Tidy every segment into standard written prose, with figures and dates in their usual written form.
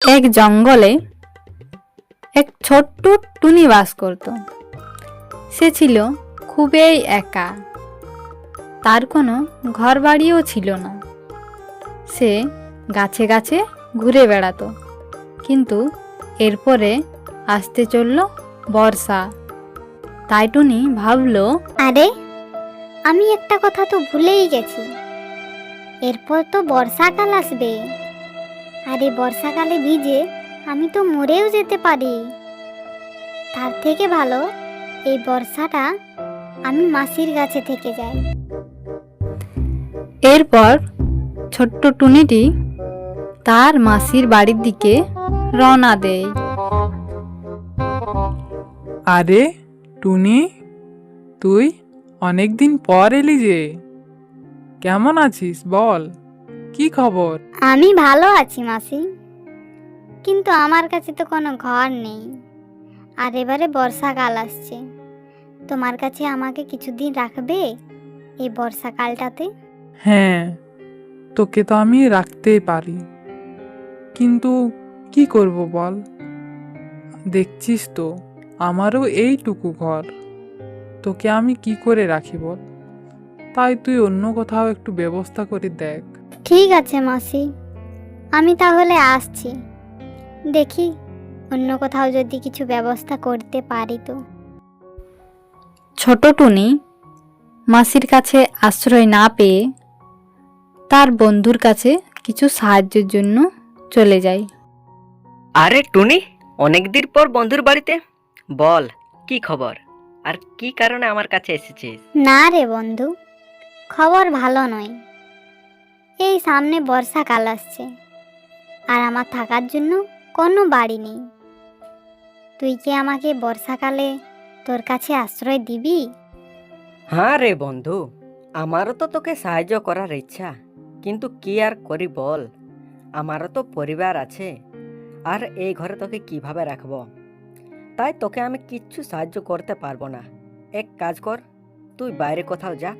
এক জঙ্গলে এক ছোট্ট টুনি বাস করত। সে ছিল খুবই একা। তার কোনো ঘর বাড়িও ছিল না। সে গাছে গাছে ঘুরে বেড়াতো। কিন্তু এরপরে আসতে চলল বর্ষা। তাই টুনি ভাবলো, আরে, আমি একটা কথা তো ভুলেই গেছি। এরপর তো বর্ষাকাল আসবে। আরে বর্ষাকালে ভিজে আমি তো মরেও যেতে পারি। তার থেকে ভালো এই বর্ষাটা আমি মাসির কাছে থেকে যাই। এরপর ছোট্ট টুনিটি তার মাসির বাড়ির দিকে রওনা দেয়। আরে টুনি, তুই অনেকদিন পর এলি যে। কেমন আছিস বল, কি খবর? আমি ভালো আছি মাসি, কিন্তু আমার কাছে তো কোনো ঘর নেই। আর এবারে বর্ষাকাল আসছে। তোমার কাছে আমাকে কিছুদিন রাখবে এই বর্ষাকালটাতে? হ্যাঁ, তোকে তো আমি রাখতেই পারি, কিন্তু কি করব বল? দেখছিস তো আমারও এইটুকু ঘর, তোকে আমি কি করে রাখি বল? তাই তুই অন্য কোথাও একটু ব্যবস্থা করে দেখ। ঠিক আছে মাসি, আমি তাহলে আসছি। দেখি অন্য কোথাও যদি কিছু ব্যবস্থা করতে পারি তো। ছোট টুনি মাসির কাছে আশ্রয় না পেয়ে তার বন্ধুর কাছে কিছু সাহায্যের জন্য চলে যায়। আরে টুনি, অনেকদিন পর বন্ধুর বাড়িতে। বল, কি খবর আর কি কারণে আমার কাছে এসেছিস? না রে বন্ধু, খবর ভালো নয়। এই সামনে বর্ষাকাল আসছে, আর আমার থাকার জন্য কোনো বাড়ি নেই। তুই কি আমাকে বর্ষাকালে তোর কাছে আশ্রয় দিবি? হ্যাঁ রে বন্ধু, আমারও তো তোকে সাহায্য করার ইচ্ছা, কিন্তু কি আর করি বল, আমারও তো পরিবার আছে, আর এই ঘরে তোকে কিভাবে রাখবো? তাই তোকে আমি কিচ্ছু সাহায্য করতে পারবো না। এক কাজ কর, তুই বাইরে কোথাও যা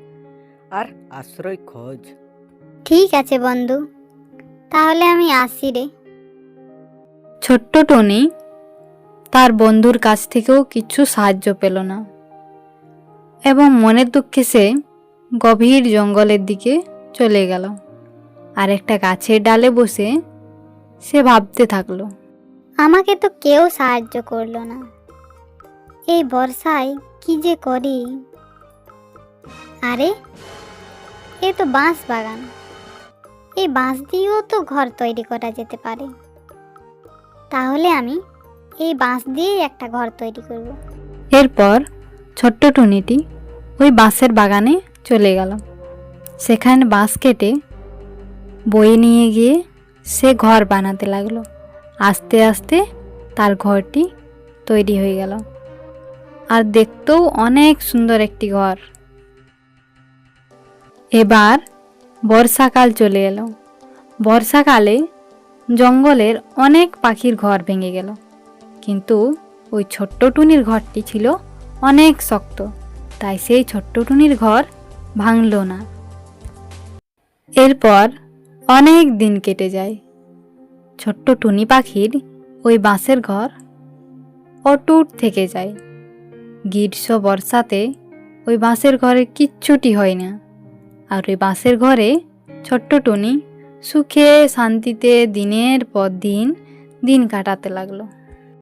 আর আশ্রয় খোঁজ। ঠিক আছে বন্ধু, তাহলে আমি আসি রে। ছোট্ট টনি তার বন্ধুর কাছ থেকেও কিছু সাহায্য পেল না এবং মনের দুঃখে সে গভীর জঙ্গলের দিকে চলে গেল। আর একটা গাছের ডালে বসে সে ভাবতে থাকলো, আমাকে তো কেউ সাহায্য করলো না। এই বর্ষায় কি যে করি। আরে, এ তো বাঁশ বাগান। এই বাঁশ দিয়েও তো ঘর তৈরি করা যেতে পারে। তাহলে আমি এই বাঁশ দিয়েই একটা ঘর তৈরি করব। এরপর ছোট্ট টুনিটি ওই বাঁশের বাগানে চলে গেল। সেখানে বাঁশ কেটে বয়ে নিয়ে গিয়ে সে ঘর বানাতে লাগলো। আস্তে আস্তে তার ঘরটি তৈরি হয়ে গেল, আর দেখতেও অনেক সুন্দর একটি ঘর। এবার বর্ষাকাল চলে এলো। বর্ষাকালে জঙ্গলের অনেক পাখির ঘর ভেঙে গেল, কিন্তু ওই ছোট্ট টুনির ঘরটি ছিল অনেক শক্ত, তাই সেই ছোট্ট টুনির ঘর ভাঙল না। এরপর অনেক দিন কেটে যায়। ছোট্ট টুনি পাখির ওই বাঁশের ঘর অটুট থেকে যায়। গ্রীষ্ম বর্ষাতে ওই বাঁশের ঘরে কিচ্ছুটি হয় না, আর ওই বাঁশের ঘরে ছোট্ট টুনি সুখে শান্তিতে দিনের পর দিন কাটাতে লাগলো।